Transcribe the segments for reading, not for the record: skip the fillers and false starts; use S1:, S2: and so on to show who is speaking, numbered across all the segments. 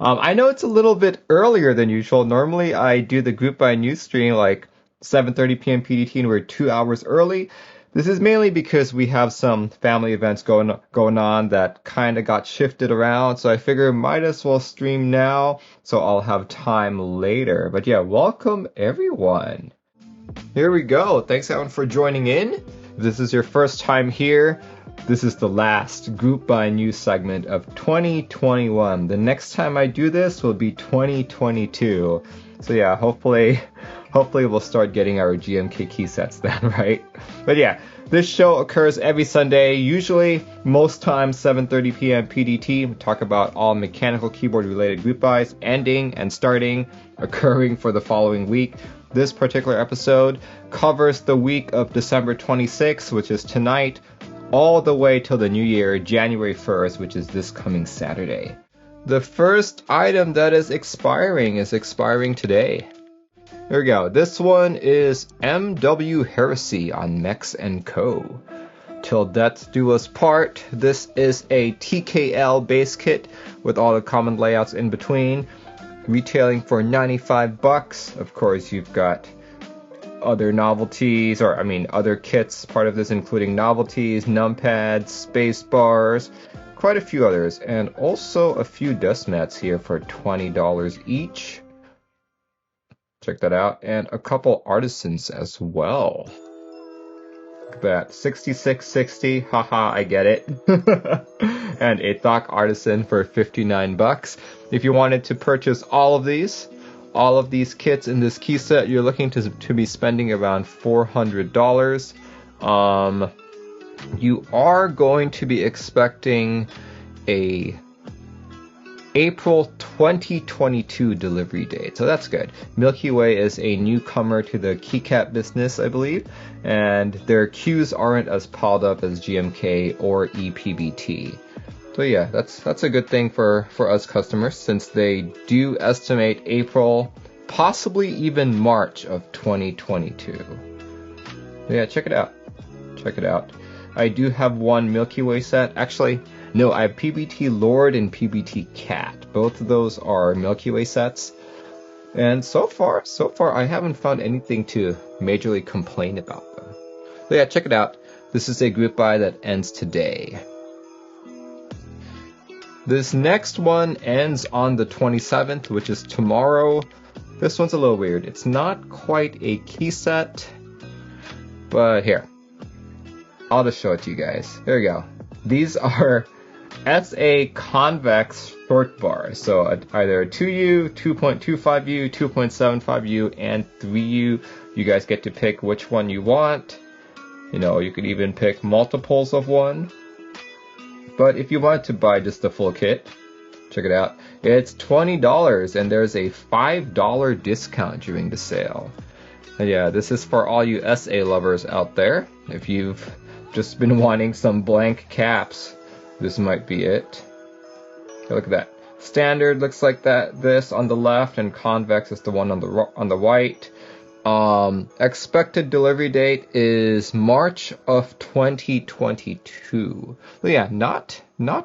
S1: I know it's a little bit earlier than usual. Normally I do the group by news stream like 7:30 p.m. PDT and we're 2 hours early. This is mainly because we have some family events going on that kind of got shifted around, so I figure might as well stream now so I'll have time later. But yeah, welcome everyone. Here we go. Thanks everyone for joining in. If this is your first time here, this is the last Group by News segment of 2021. The next time I do this will be 2022. So yeah, hopefully we'll start getting our GMK key sets then, right? But yeah, this show occurs every Sunday, usually most times 7:30 p.m. PDT. We talk about all mechanical keyboard related group buys, ending and starting, occurring for the following week. This particular episode covers the week of December 26th, which is tonight, all the way till the new year, January 1st, which is this coming Saturday. The first item that is expiring today. Here we go. This one is MW Heresy on Mechs & Co. Till Death Do Us Part. This is a TKL base kit with all the common layouts in between. Retailing for $95. Of course, you've got other novelties, other kits, part of this including novelties, numpads, space bars, quite a few others, and also a few Deskmats here for $20 each. Check that out, and a couple artisans as well. Look at that, 6660, haha, I get it. And a Thok artisan for $59. If you wanted to purchase all of these kits in this key set, you're looking to be spending around $400. You are going to be expecting a April 2022 delivery date, so that's good. Milky Way is a newcomer to the keycap business, I believe, and their queues aren't as piled up as GMK or ePBT. So yeah, that's a good thing for us customers, since they do estimate April, possibly even March of 2022. So yeah, check it out. I do have one Milky Way set. Actually, no, I have PBT Lord and PBT Cat. Both of those are Milky Way sets. And so far, I haven't found anything to majorly complain about them. So yeah, check it out. This is a group buy that ends today. This next one ends on the 27th, which is tomorrow. This one's a little weird. It's not quite a key set, but here, I'll just show it to you guys. There you go. These are SA Convex short bars. So either 2U, 2.25U, 2.75U, and 3U. You guys get to pick which one you want. You could even pick multiples of one. But if you want to buy just the full kit, check it out. It's $20 and there's a $5 discount during the sale. And yeah, this is for all you SA lovers out there. If you've just been wanting some blank caps, this might be it. Okay, look at that. Standard looks like that. This on the left, and Convex is the one on the right. Expected delivery date is March of 2022. So yeah, not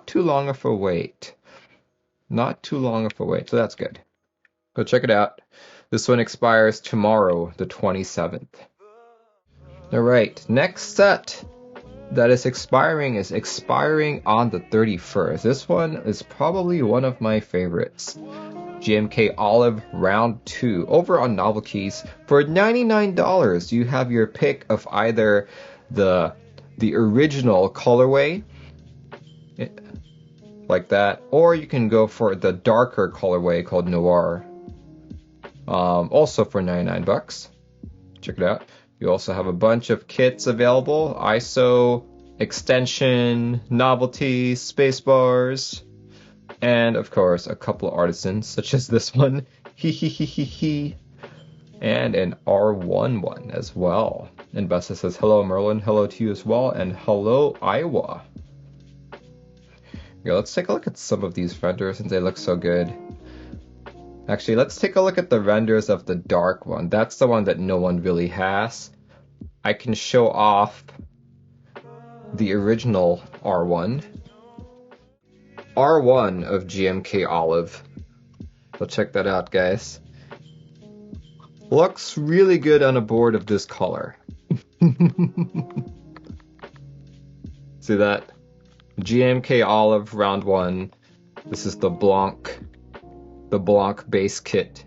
S1: too long of a wait. So that's good. Go check it out. This one expires tomorrow, the 27th. Alright, next set that is expiring on the 31st. This one is probably one of my favorites. GMK Olive R2 over on Novelkeys for $99. You have your pick of either the original colorway, like that, or you can go for the darker colorway called Noir, also for $99. Check it out. You also have a bunch of kits available: ISO, extension, novelty, space-bars, and of course a couple of artisans such as this one, and an R1 one as well. And Bessa says hello Merlin, hello to you as well, and hello Iowa. Yeah, let's take a look at some of these renders since they look so good. Actually, let's take a look at the renders of the dark one. That's the one that no one really has. I can show off the original R1. R1 of GMK Olive So check that out, guys. Looks really good on a board of this color. See that? GMK Olive round 1. This is the Blanc base kit.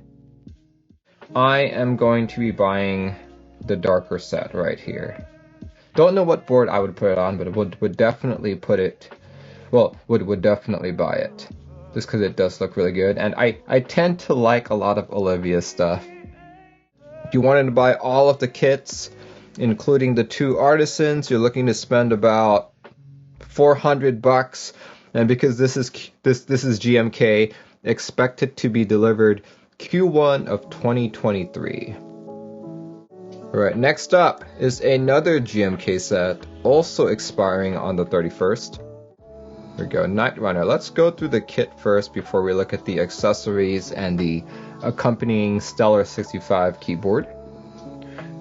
S1: I am going to be buying the darker set right here. Don't know what board I would put it on, but would definitely put it, well, would definitely buy it. Just because it does look really good. And I tend to like a lot of Olivia's stuff. If you wanted to buy all of the kits, including the 2 artisans, you're looking to spend about $400. And because this is GMK, expected to be delivered Q1 of 2023. Alright, next up is another GMK set, also expiring on the 31st. Here we go, Nightrunner. Let's go through the kit first before we look at the accessories and the accompanying Stellar 65 keyboard.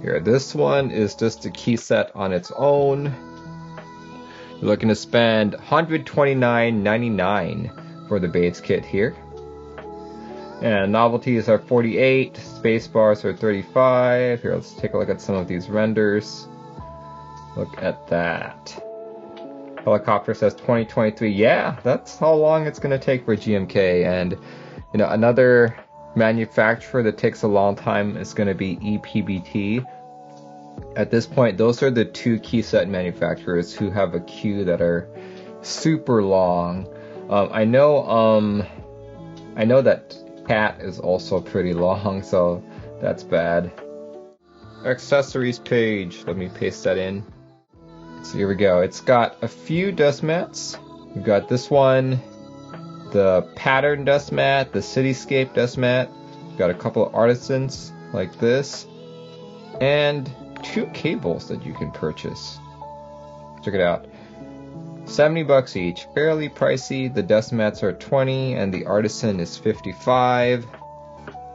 S1: Here, this one is just a key set on its own. You're looking to spend $129.99 for the base kit here. And novelties are 48, spacebars are 35. Here, let's take a look at some of these renders. Look at that. Helicopter says 2023. Yeah, that's how long it's going to take for GMK. And, you know, another manufacturer that takes a long time is going to be ePBT. At this point, those are the 2 key set manufacturers who have a queue that are super long. I know that Cat is also pretty long, so that's bad. Accessories page. Let me paste that in. So here we go. It's got a few dust mats. We've got this one, the pattern dust mat, the cityscape dust mat. We've got a couple of artisans like this, and 2 cables that you can purchase. Check it out. $70 each, fairly pricey. The dust mats are 20 and the artisan is 55.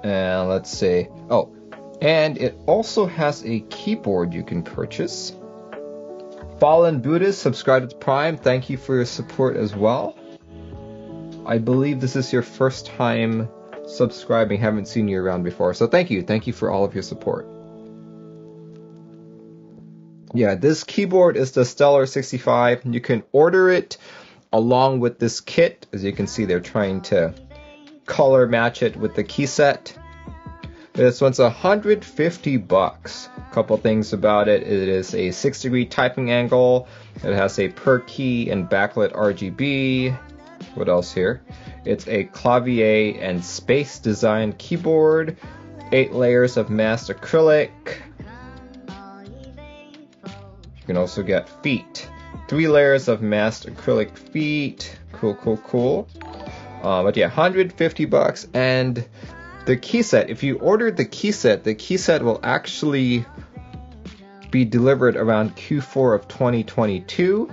S1: And let's see. Oh, and it also has a keyboard you can purchase. Fallen Buddhist, subscribe to Prime. Thank you for your support as well. I believe this is your first time subscribing. Haven't seen you around before, so thank you. Thank you for all of your support. Yeah, this keyboard is the Stellar 65. You can order it along with this kit. As you can see, they're trying to color match it with the key set. This one's $150. Couple things about it. It is a 6-degree typing angle. It has a per key and backlit RGB. What else here? It's a clavier and space design keyboard. 8 layers of masked acrylic. You can also get feet. 3 layers of masked acrylic feet. Cool. But yeah, $150. And the key set, if you ordered the key set will actually be delivered around Q4 of 2022.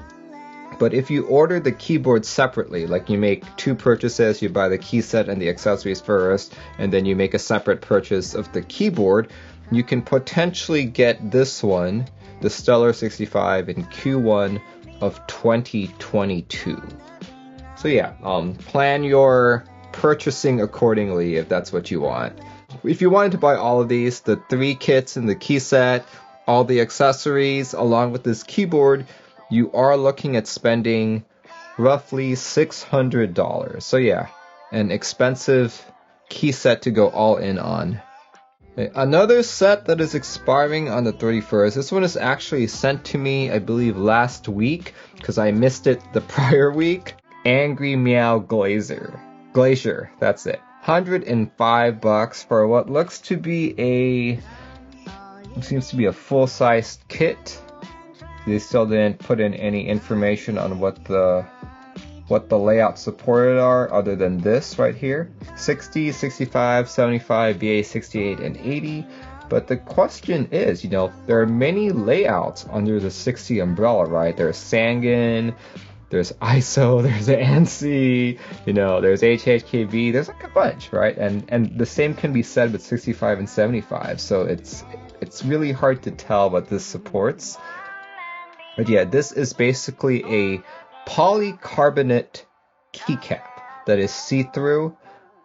S1: But if you order the keyboard separately, like you make 2 purchases, you buy the key set and the accessories first, and then you make a separate purchase of the keyboard, you can potentially get this one, the Stellar 65, in Q1 of 2022. So yeah, plan your purchasing accordingly if that's what you want. If you wanted to buy all of these, the 3 kits and the key set, all the accessories, along with this keyboard, you are looking at spending roughly $600. So yeah, an expensive key set to go all in on. Another set that is expiring on the 31st. This one is actually sent to me, I believe, last week, because I missed it the prior week. Angry Miao Glacier, that's it. $105 for what looks to be seems to be a full-sized kit. They still didn't put in any information on what the layouts supported are, other than this right here. 60, 65, 75, BA 68, and 80. But the question is, there are many layouts under the 60 umbrella, right? There's Sangan, there's ISO, there's ANSI, there's HHKB, there's like a bunch, right? And the same can be said with 65 and 75. So it's really hard to tell what this supports. But yeah, this is basically a polycarbonate keycap that is see-through.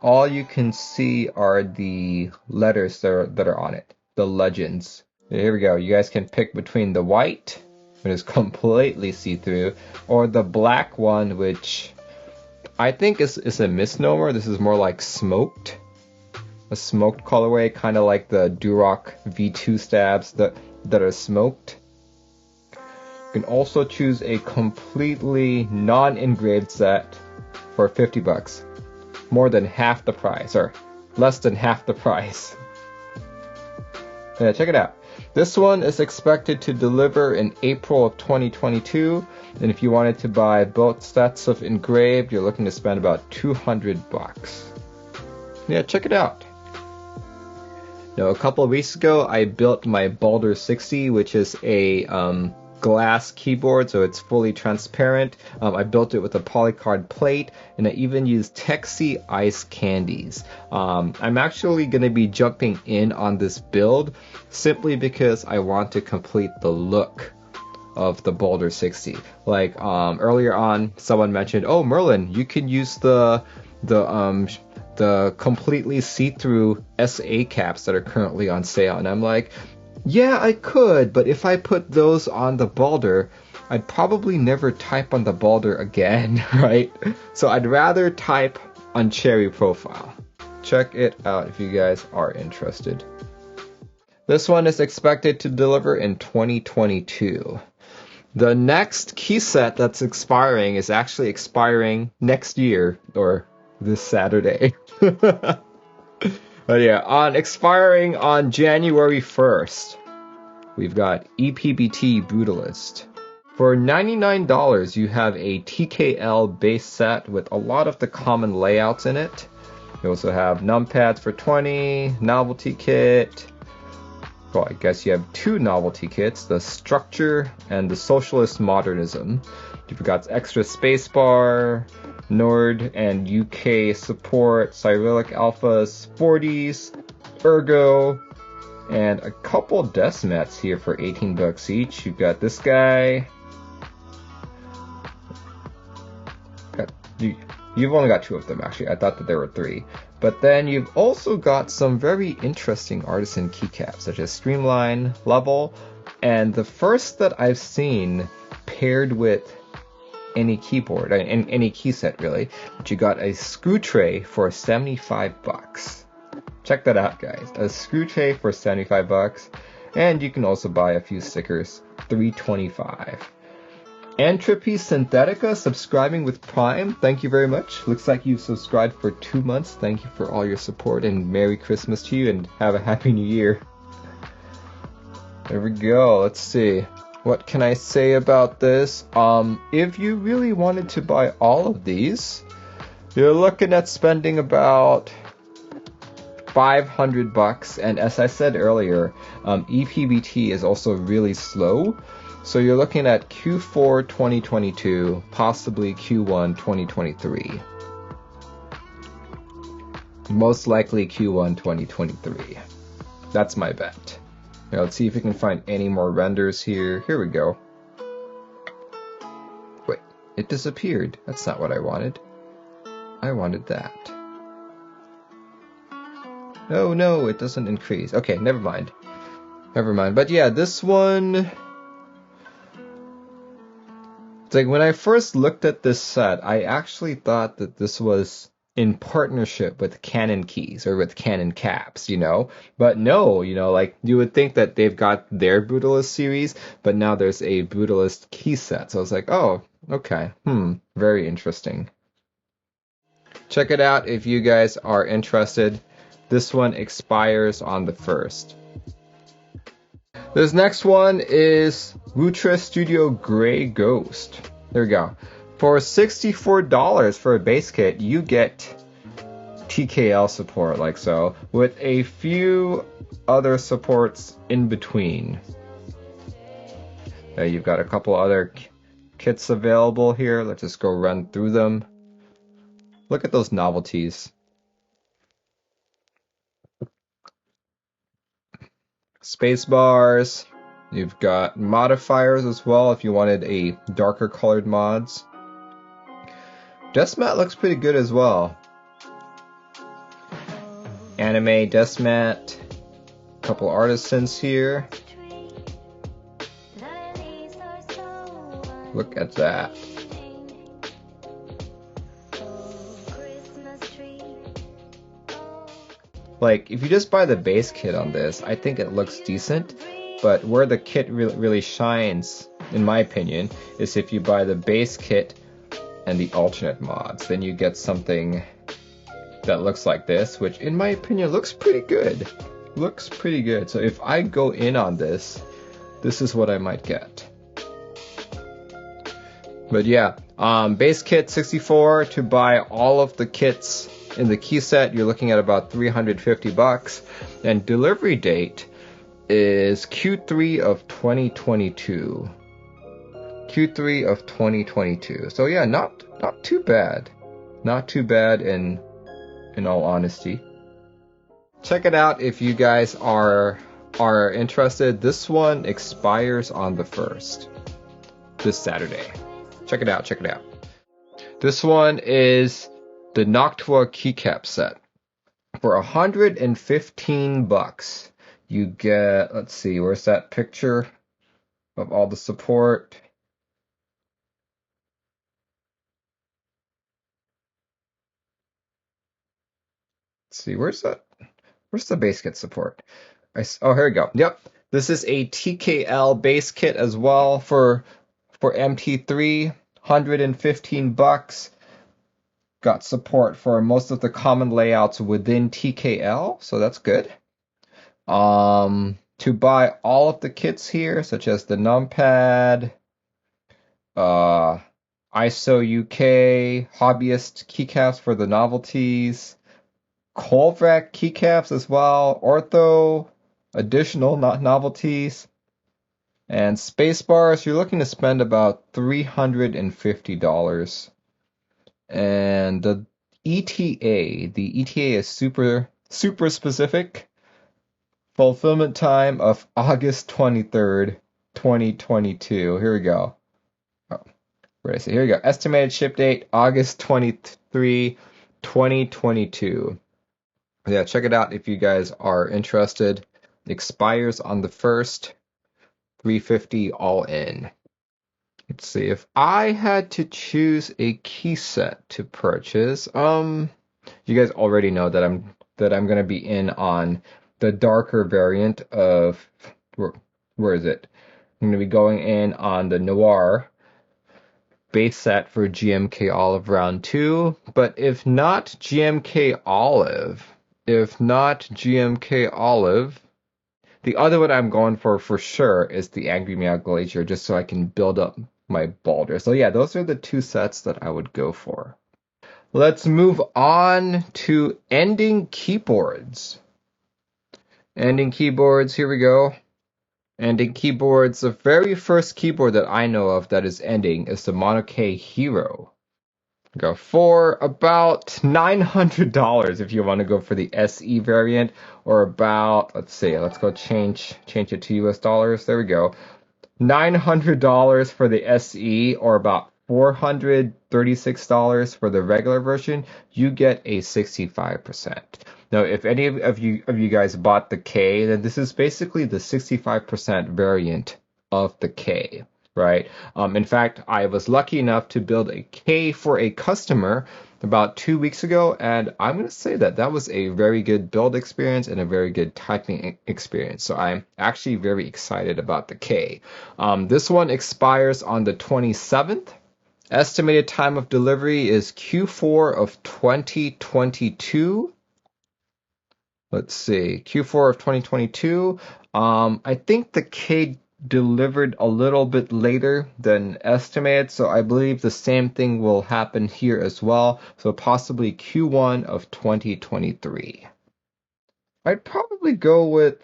S1: all you can see are the letters that are on it, the legends. Here we go. You guys can pick between the white, which is completely see-through, or the black one, which I think is a misnomer. This is more like smoked. A smoked colorway, kind of like the Durock V2 stabs that are smoked. You can also choose a completely non-engraved set for 50 bucks. More than half the price, or less than half the price. Yeah, check it out. This one is expected to deliver in April of 2022, and if you wanted to buy both sets of engraved, you're looking to spend about 200 bucks. Yeah, check it out. Now, a couple of weeks ago, I built my Boulder 60, which is a glass keyboard, so it's fully transparent. I built it with a polycard plate, and I even used Texie ice candies. I'm actually going to be jumping in on this build simply because I want to complete the look of the Boulder 60. Like earlier on, someone mentioned, "Oh, Merlin, you can use the completely see-through SA caps that are currently on sale," and I'm like, yeah, I could, but if I put those on the Boulder, I'd probably never type on the Boulder again, right? So I'd rather type on Cherry Profile. Check it out if you guys are interested. This one is expected to deliver in 2022. The next key set that's expiring is actually expiring next year, or this Saturday. But yeah, expiring on January 1st, we've got ePBT Brutalist. For $99, you have a TKL base set with a lot of the common layouts in it. You also have numpads for $20, novelty kit. Well, I guess you have two novelty kits, the Structure and the Socialist Modernism. You've got extra spacebar, Nord and UK support, Cyrillic Alphas, 40s, Ergo, and a couple Deskmats here for 18 bucks each. You've got this guy. You've only got two of them, actually. I thought that there were three. But then you've also got some very interesting artisan keycaps, such as Streamline, Level, and the first that I've seen paired with any keyboard, any key set really, but you got a screw tray for 75 bucks. Check that out, guys. A screw tray for 75 bucks, and you can also buy a few stickers, $3.25. Entropy Synthetica subscribing with Prime. Thank you very much. Looks like you've subscribed for 2 months. Thank you for all your support, and Merry Christmas to you, and have a Happy New Year. There we go. Let's see. What can I say about this? If you really wanted to buy all of these, you're looking at spending about 500 bucks. And as I said earlier, ePBT is also really slow. So you're looking at Q4 2022, possibly Q1 2023. Most likely Q1 2023. That's my bet. Here, let's see if we can find any more renders here. Here we go. Wait, it disappeared. That's not what I wanted. I wanted that. Oh no, it doesn't increase. Okay, never mind. Never mind. But yeah, this one... It's like when I first looked at this set, I actually thought that this was in partnership with Canon Keys or with Canon Caps, you know? But no, you know, like you would think that they've got their Brutalist series, but now there's a Brutalist key set. So I was like, oh, okay. Very interesting. Check it out if you guys are interested. This one expires on the 1st. This next one is Wutra Studio Grey Ghost. There we go. For $64 for a base kit, you get TKL support like so, with a few other supports in between. You've got a couple other kits available here. Let's just go run through them. Look at those novelties. Space bars. You've got modifiers as well if you wanted a darker colored mods. Deskmat looks pretty good as well. Anime Deskmat. Couple artisans here. Look at that. Like, if you just buy the base kit on this, I think it looks decent, but where the kit really shines, in my opinion, is if you buy the base kit and the alternate mods. Then you get something that looks like this, which in my opinion looks pretty good. Looks pretty good. So if I go in on this, this is what I might get. But yeah, base kit 64. To buy all of the kits in the key set, you're looking at about $350, and delivery date is Q3 of 2022. Q3 of 2022. So yeah, not too bad. Not too bad in all honesty. Check it out if you guys are interested. This one expires on the 1st. This Saturday. Check it out, check it out. This one is the Noctua Keycap set. For $115, you get, let's see, where's that picture of all the support? Let's see, where's that? Where's the base kit support? Oh, here we go. Yep, this is a TKL base kit as well for MT3, $115. Got support for most of the common layouts within TKL, so that's good. To buy all of the kits here, such as the numpad, ISO UK, hobbyist keycaps for the novelties, Convex keycaps as well, ortho, additional novelties, and spacebars, you're looking to spend about $350. And the ETA is super specific. Fulfillment time of August 23rd, 2022. Here we go. Oh, where did I say? Here we go. Estimated ship date August 23, 2022. Yeah, check it out if you guys are interested. It expires on the 1st. $350 all in. Let's see, if I had to choose a key set to purchase, you guys already know that I'm gonna be in on the darker variant of where is it? I'm gonna be going in on the Noir base set for GMK Olive R2, but if not GMK Olive, the other one I'm going for sure is the Angry Miao Glacier, just so I can build up my Balder. So yeah, those are the two sets that I would go for. Let's move on to ending keyboards. Ending keyboards, here we go. Ending keyboards, the very first keyboard that I know of that is ending is the Monokei Hiro. Go for about $900 if you want to go for the SE variant, or about, let's see, let's go change it to US dollars. There we go. $900 for the SE, or about $436 for the regular version. You get a 65%. Now, if any of you guys bought the K, then this is basically the 65% variant of the K. Right. In fact, I was lucky enough to build a K for a customer about 2 weeks ago, and I'm going to say that was a very good build experience and a very good typing experience. So I'm actually very excited about the K. This one expires on the 27th. Estimated time of delivery is Q4 of 2022. Let's see, Q4 of 2022. I think the K delivered a little bit later than estimated, so I believe the same thing will happen here as well, so possibly Q1 of 2023. I'd probably go with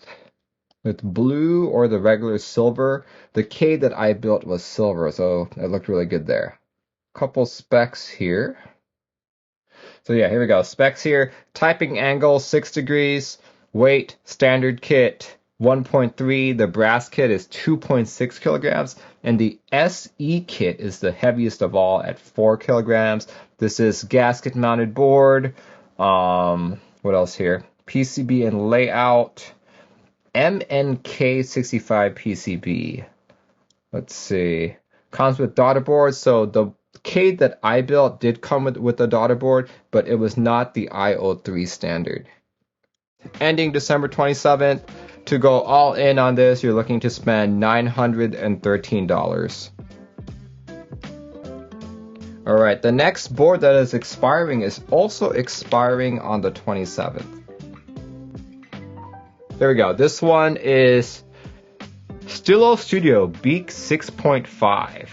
S1: blue or the regular silver. The K that I built was silver, so it looked really good there. Couple specs here. So yeah, here we go. Specs here. Typing angle 6 degrees. Weight standard kit 1.3, the brass kit is 2.6 kilograms, and the SE kit is the heaviest of all at 4 kilograms. This is gasket mounted board. What else here? PCB and layout. MNK 65 PCB. Let's see. Comes with daughter board. So the CADE that I built did come with a daughter board, but it was not the IO3 standard. Ending December 27th. To go all in on this, you're looking to spend $913. Alright, the next board that is expiring is also expiring on the 27th. There we go. This one is Stilo Studio Beak 6.5.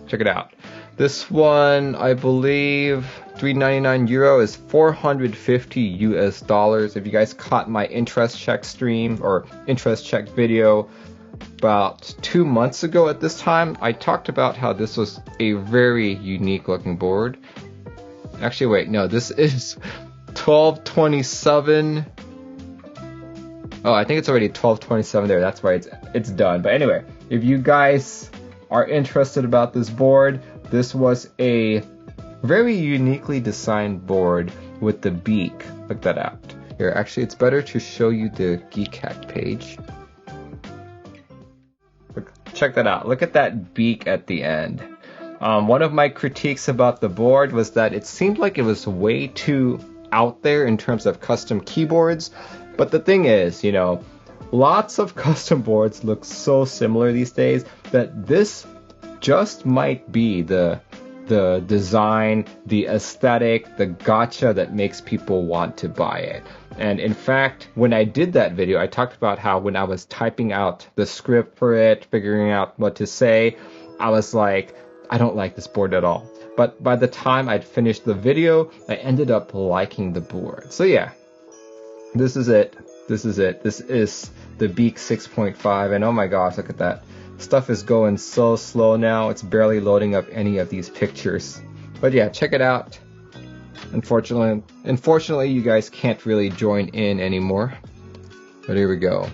S1: Check it out. This one, I believe, €399 is 450 US dollars. If you guys caught my interest check stream or interest check video about 2 months ago at this time, I talked about how this was a very unique looking board. Actually, wait, no, this is 1227. Oh, I think it's already 1227 there. That's why it's done. But anyway, if you guys are interested about this board, this was a very uniquely designed board with the beak. Look that out. Here, actually, it's better to show you the Keycaps page. Look, check that out. Look at that beak at the end. One of my critiques about the board was that it seemed like it was way too out there in terms of custom keyboards. But the thing is, you know, lots of custom boards look so similar these days that this just might be the design, the aesthetic, the gotcha that makes people want to buy it. And in fact, when I did that video, I talked about how when I was typing out the script for it, figuring out what to say, I was like, I don't like this board at all. But by the time I'd finished the video, I ended up liking the board. So yeah. This is it. This is it. This is the Beak 6.5, and oh my gosh, look at that. Stuff is going so slow now. It's barely loading up any of these pictures. But yeah, check it out. Unfortunately, you guys can't really join in anymore. But here we go.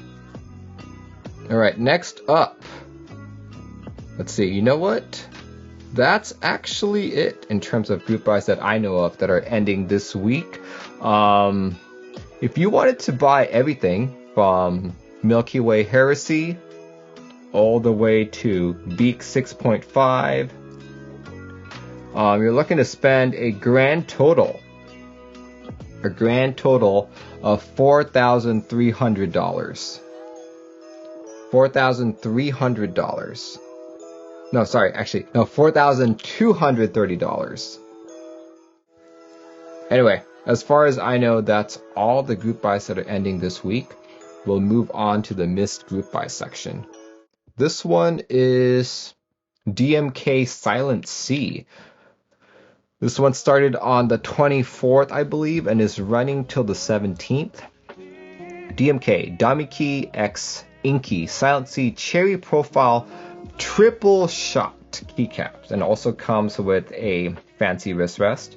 S1: Alright, next up. Let's see, you know what? That's actually it in terms of group buys that I know of that are ending this week. If you wanted to buy everything from Milky Way Heresy all the way to Beak 6.5, you're looking to spend a grand total of $4,300. $4,300. No, sorry, actually, no, $4,230. Anyway, as far as I know, that's all the group buys that are ending this week. We'll move on to the missed group buy section. This one is DMK Silent Sea. This one started on the 24th, I believe, and is running till the 17th. DMK Divinikey X Inky Silent Sea Cherry Profile Triple Shot Keycaps, and also comes with a fancy wrist rest.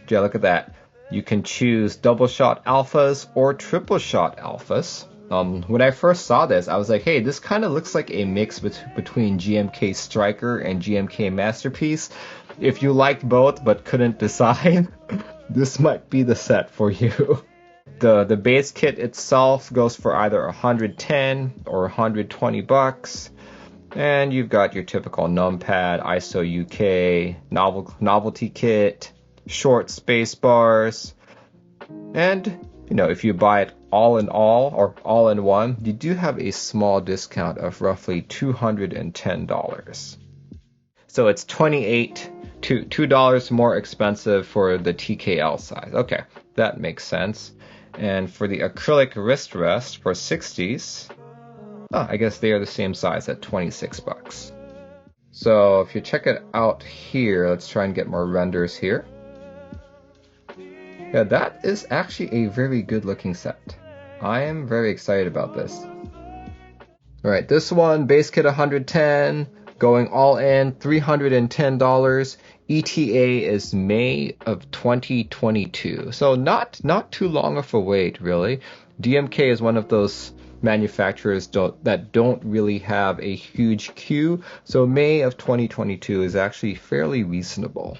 S1: Yeah, look at that. You can choose double shot alphas or triple shot alphas. When I first saw this, I was like, hey, this kind of looks like a mix between GMK Striker and GMK Masterpiece. If you liked both but couldn't decide, this might be the set for you. The base kit itself goes for either $110 or $120. And you've got your typical numpad, ISO UK, novelty kit, short space bars, and you know, if you buy it all in all or all in one, you do have a small discount of roughly $210. So it's $2 more expensive for the TKL size. Okay, that makes sense. And for the acrylic wrist rest for 60s, I guess they are the same size at $26. So if you check it out here, let's try and get more renders here. Yeah, that is actually a very good looking set. I am very excited about this. Alright, this one, base kit $110, going all in $310. ETA is May of 2022. So not too long of a wait, really. DMK is one of those manufacturers that don't really have a huge queue, so May of 2022 is actually fairly reasonable.